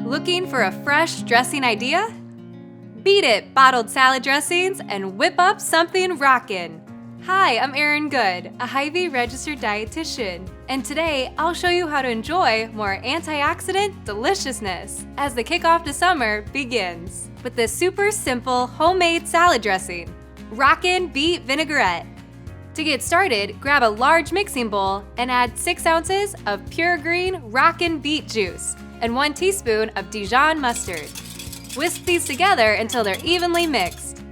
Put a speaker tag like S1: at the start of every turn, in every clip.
S1: Looking for a fresh dressing idea? Beat it, bottled salad dressings, and whip up something rockin'! Hi, I'm Erin Good, a Hy-Vee registered dietitian, and today I'll show you how to enjoy more antioxidant deliciousness as the kickoff to summer begins with this super simple homemade salad dressing, Rockin Beet Vinaigrette. To get started, grab a large mixing bowl and add 6 ounces of pure green Rockin beet juice and 1 teaspoon of Dijon mustard. Whisk these together until they're evenly mixed.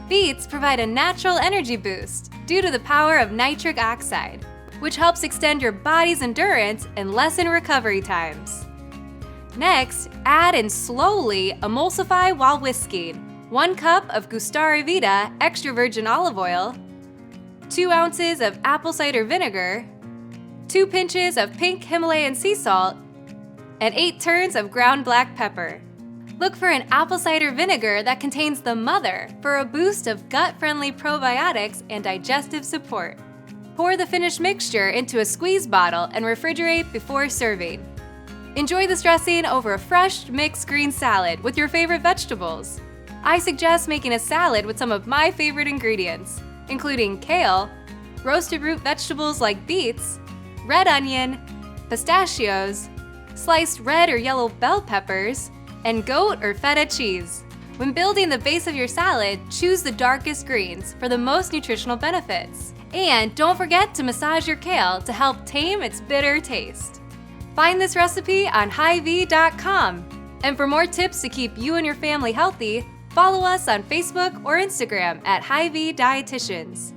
S1: Beets provide a natural energy boost due to the power of nitric oxide, which helps extend your body's endurance and lessen recovery times. Next, add and slowly emulsify while whisking 1 cup of Gustare Vita extra virgin olive oil, 2 ounces of apple cider vinegar, 2 pinches of pink Himalayan sea salt, and 8 turns of ground black pepper. Look for an apple cider vinegar that contains the mother for a boost of gut-friendly probiotics and digestive support. Pour the finished mixture into a squeeze bottle and refrigerate before serving. Enjoy this dressing over a fresh mixed green salad with your favorite vegetables. I suggest making a salad with some of my favorite ingredients, including kale, roasted root vegetables like beets, red onion, pistachios, sliced red or yellow bell peppers, and goat or feta cheese. When building the base of your salad, choose the darkest greens for the most nutritional benefits. And don't forget to massage your kale to help tame its bitter taste. Find this recipe on Hy-Vee.com. And for more tips to keep you and your family healthy, follow us on Facebook or Instagram at Hy-Vee Dietitians.